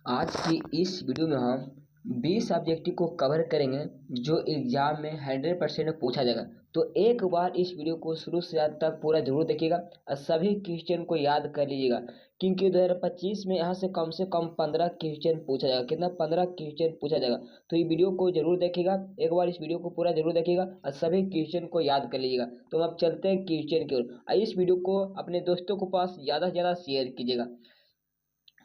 आज की इस वीडियो में हम 20 ऑब्जेक्टिव को कवर करेंगे जो एग्जाम में 100% पूछा जाएगा। तो एक बार इस वीडियो को शुरू से अंत तक पूरा जरूर देखिएगा और सभी क्वेश्चन को याद कर लीजिएगा, क्योंकि 2025 में यहाँ से कम 15 क्वेश्चन पूछा जाएगा। कितना? 15 क्वेश्चन पूछा जाएगा। तो ये वीडियो को जरूर देखिएगा, एक बार इस वीडियो को पूरा जरूर देखिएगा और सभी क्वेश्चन को याद कर लीजिएगा। तो हम अब चलते हैं क्वेश्चन की ओर। इस वीडियो को अपने दोस्तों के पास ज़्यादा से ज़्यादा शेयर कीजिएगा,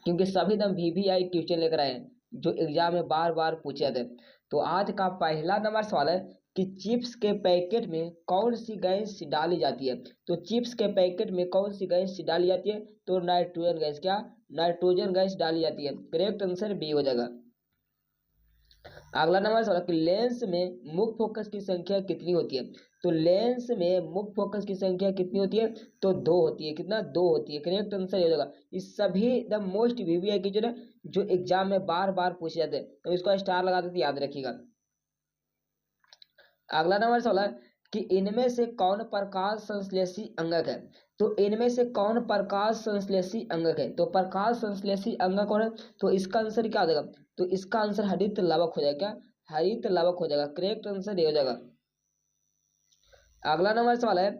क्योंकि सभी दम VVI क्वेश्चन लेकर आए हैं जो एग्जाम में बार बार पूछे जाते हैं। तो आज का पहला नंबर सवाल है कि चिप्स के पैकेट में कौन सी गैस डाली जाती है। तो चिप्स के पैकेट में कौन सी गैस डाली जाती है? तो नाइट्रोजन गैस। क्या? नाइट्रोजन गैस डाली जाती है। करेक्ट आंसर बी हो जाएगा। अगला नंबर सवाल कि लेंस में मुख्य फोकस की संख्या कितनी होती है। तो लेंस में मुख्य फोकस की संख्या कितनी होती है? तो 2 होती है। कितना? 2 होती है। करेक्ट आंसर ये हो जाएगा। इस सभी द मोस्ट VVI की जो एग्जाम में बार बार पूछे जाते हैं, तो इसको स्टार लगा देते, याद रखिएगा। अगला नंबर सवाल है कि इनमें से कौन प्रकाश संश्लेषी अंगक है। तो इनमें से कौन प्रकाश संश्लेषी अंगक है? तो प्रकाश संश्लेषी अंगक कौन है? तो इसका आंसर क्या हो जाएगा? तो इसका आंसर हरित लवक हो जाएगा। क्या? हरित लवक हो जाएगा। करेक्ट आंसर ये हो जाएगा। अगला नंबर सवाल है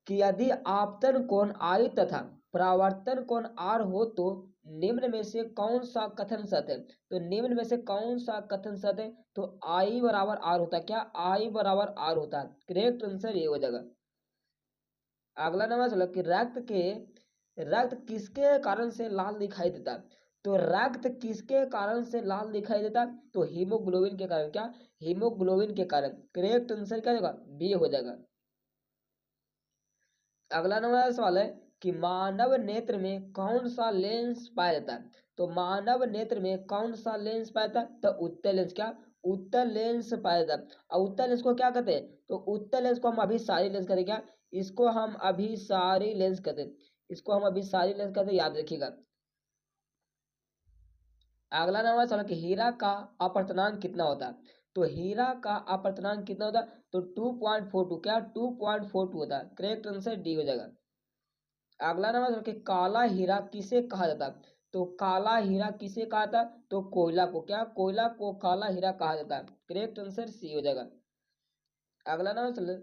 कि यदि आपतन कोण I तथा परावर्तन कोण R हो तो निम्न में से कौन सा कथन सत्य है। तो निम्न में से कौन सा कथन सत्य है? तो I बराबर R होता है। क्या? I बराबर R होता है। करेक्ट आंसर ये हो जाएगा। अगला नंबर सवाल कि रक्त किसके कारण से लाल दिखाई देता है। तो रक्त किसके कारण से लाल दिखाई देता है? तो हीमोग्लोबिन के कारण। क्या? हीमोग्लोबिन के कारण। करेक्ट आंसर क्या होगा? बी हो जाएगा। अगला नंबर सवाल है कि मानव नेत्र में कौन सा लेंस पाया जाता है। तो मानव नेत्र में कौन सा लेंस पाया जाता है? तो उत्तल लेंस। क्या? उत्तल लेंस पाया जाता है। और उत्तल लेंस को क्या कहते हैं? तो उत्तल लेंस को हम अभिसारी लेंस कहते हैं। क्या? इसको हम अभिसारी लेंस कहते हैं। इसको हम अभिसारी लेंस कहते हैं, याद रखिएगा। अगला नंबर सवाल कि हीरा का अपवर्तनांक कितना होता है। तो हीरा का अपवर्तनांक कितना होता है? तो 2.42। क्या? 2.42 होता है। करेक्ट आंसर डी हो जाएगा। अगला नंबर कि काला हीरा किसे कहा जाता है। तो काला हीरा किसे कहा जाता है? तो कोयला को। क्या? कोयला को काला हीरा कहा जाता है। करेक्ट आंसर सी हो जाएगा। अगला नंबर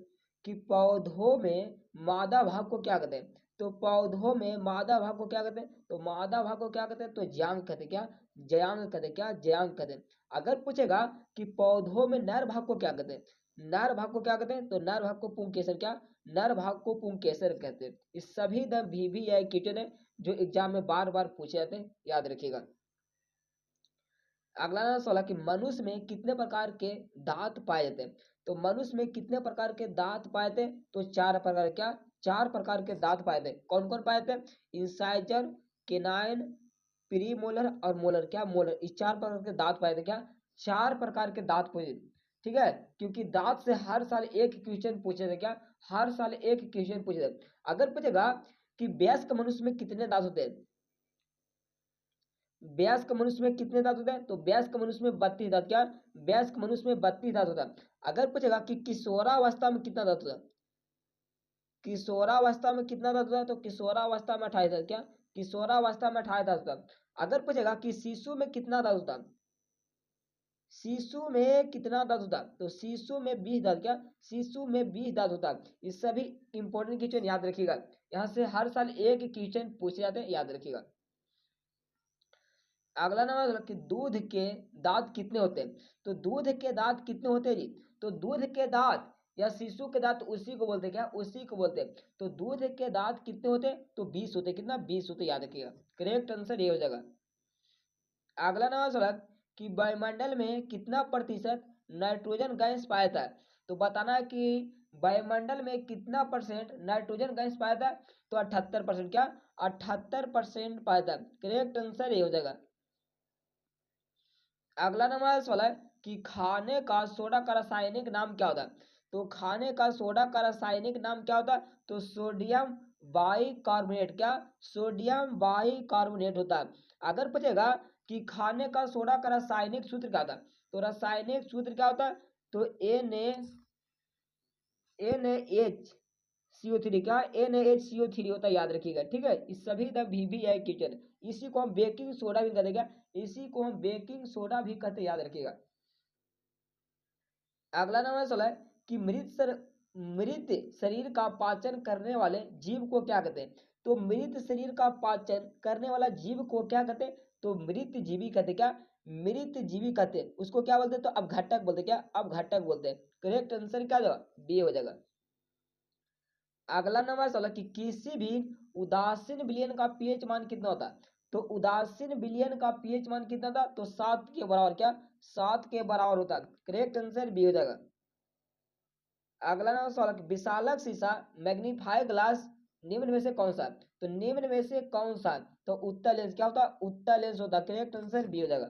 कि पौधों में मादा भाग को क्या कहते हैं। तो पौधों में मादा भाग को क्या कहते हैं? तो मादा भाग को क्या कहते हैं? तो ज्यांग कहते हैं। क्या? ज्यांग कहते हैं। क्या? ज्यांग कहते हैं। अगर पूछेगा कि पौधों में नर भाग को क्या कहते हैं, नर भाग को क्या कहते हैं? तो नर भाग को पुंकेसर। क्या? नर भाग को पुंकेसर कहते हैं। इस सभी द VVI क्वेश्चन है जो एग्जाम में बार बार पूछे जाते हैं, याद रखिएगा। अगला सवाल कि मनुष्य में कितने प्रकार के दांत पाए जाते हैं। तो मनुष्य में कितने प्रकार के दांत पाए जाते हैं? तो 4 प्रकार। क्या? 4 प्रकार के दांत पाए जाते हैं। कौन कौन पाए जाते हैं? इंसाइजर, केनाइन, प्रीमोलर और मोलर। क्या? मोलर। इस 4 प्रकार के दांत पाए जाते हैं। क्या? 4 प्रकार के दांत पूछे। ठीक है, क्योंकि दांत से हर साल एक क्वेश्चन पूछे जाते। क्या? हर साल एक क्वेश्चन पूछे जाते। अगर पूछेगा कि वयस्क मनुष्य में कितने दांत होते हैं, वयस्क मनुष्य में कितने दांत होते हैं? तो वयस्क मनुष्य में 32 दांत। क्या? वयस्क मनुष्य में 32 दांत होता है। अगर पूछेगा कि किशोरावस्था में कितना दांत होता है, किशोरावस्था में कितना दांत होता है? तो किशोरावस्था में 28 दांत। क्या? किशोरावस्था में 28 दांत होता है। अगर पूछेगा कि शिशु में कितना दांत होता है, शिशु में कितना दांत होता है? तो शिशु में 20 दांत। क्या? शिशु में 20 दांत होता है। ये सभी इंपॉर्टेंट क्वेश्चन याद रखिएगा, यहाँ से हर साल एक क्वेश्चन पूछे जाते हैं, याद रखिएगा। अगला नंबर कि दूध के दांत कितने होते हैं। तो दूध के दांत कितने होते हैं जी? तो दूध के दांत या शिशु के दांत उसी को बोलते हैं। क्या? उसी को बोलते हैं। तो दूध के दांत कितने होते हैं? तो 20 होते हैं। कितना? 20 होते, याद रखिएगा। करेक्ट आंसर ये हो जाएगा। अगला नंबर सवाल कि वायुमंडल में कितना प्रतिशत नाइट्रोजन गैस पाया जाता है। तो बताना है कि वायुमंडल में कितना परसेंट नाइट्रोजन गैस पाया जाता है। तो 78%। क्या? 78% पाया जाता है। करेक्ट आंसर ये हो जाएगा। अगला नंबर सवाल है कि खाने का सोडा का रासायनिक नाम क्या होता है। तो खाने का सोडा का रासायनिक नाम क्या होता है? तो सोडियम बाइकार्बोनेट। क्या? सोडियम बाइकार्बोनेट होता है। अगर पूछेगा कि खाने का सोडा का रासायनिक सूत्र क्या होता है, तो रासायनिक सूत्र क्या होता है? तो एन ए एच CO3 क्या NaHCO3 होता है, याद रखिएगा, ठीक है। इस सभी द VBI क्वेश्चन, इसी को हम बेकिंग सोडा भी कहते हैं, इसी को हम बेकिंग सोडा भी कहते, याद रखिएगा। अगला नंबर 16 है कि मृत शरीर का पाचन करने वाले जीव को क्या कहते हैं? तो मृत शरीर का पाचन करने वाला जीव को क्या कहते हैं? तो मृत जीवी कहते। क्या मृत जीवी कहते हैं उसको? क्या बोलते हैं? तो अपघटक बोलते। क्या अपघटक बोलते हैं। करेक्ट आंसर क्या होगा? बी हो जाएगा। अगला नंबर 16 कि किसी भी उदासीन विलयन का पीएच मान कितना होता है? तो उदासीन विलयन का पीएच मान कितना था? तो 7 के बराबर। क्या 7 के बराबर होता है। करेक्ट आंसर बी हो जाएगा। अगला नंबर 16 विशालक शीशा मैग्नीफाई ग्लास निम्न में से कौन सा? तो निम्न में से कौन सा? तो उत्तल लेंस। क्या होता है? उत्तल लेंस होता है। करेक्ट आंसर बी हो जाएगा।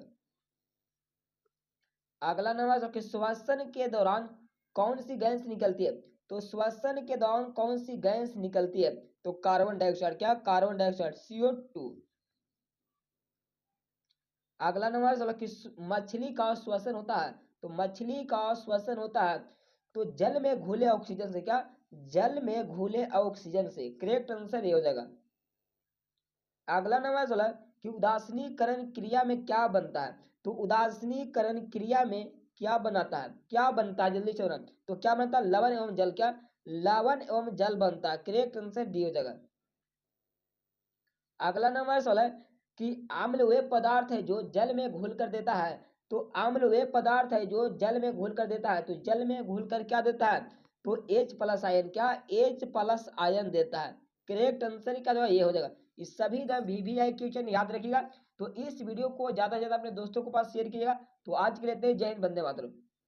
अगला नंबर कि श्वसन के दौरान कौन सी गैस निकलती है? तो श्वसन के दौरान कौन सी गैस निकलती है? तो कार्बन डाइऑक्साइड। क्या कार्बन डाइऑक्साइड CO2। अगला नंबर 16 कि मछली का श्वसन होता है। तो मछली का श्वसन होता है तो जल में घुले ऑक्सीजन से। क्या जल में घुले ऑक्सीजन से। करेक्ट आंसर ये हो जाएगा। अगला नंबर 16 कि उदासीनीकरण क्रिया में क्या बनता है? तो उदासीनीकरण क्रिया में क्या बनाता है? क्या बनता है? जल्दी से। तो क्या बनता है? लवण एवं जल। क्या लवण एवं जल बनता है। करेक्ट आंसर डी हो जाएगा। अगला नंबर 16 कि अम्ल वे पदार्थ है जो जल में घुल कर देता है। तो अम्ल वे पदार्थ है जो जल में घुल कर देता है। तो जल में घुल कर क्या देता है? तो H+ आयन। क्या H+ आयन देता है। करेक्ट आंसर क्या जो ये हो जाएगा। इस सभी द VBI क्वेश्चन याद रखिएगा। तो इस वीडियो को ज्यादा से ज्यादा अपने दोस्तों के पास शेयर कीजिएगा। तो आज के लिए इतना ही। जय हिंद, वंदे मातरम।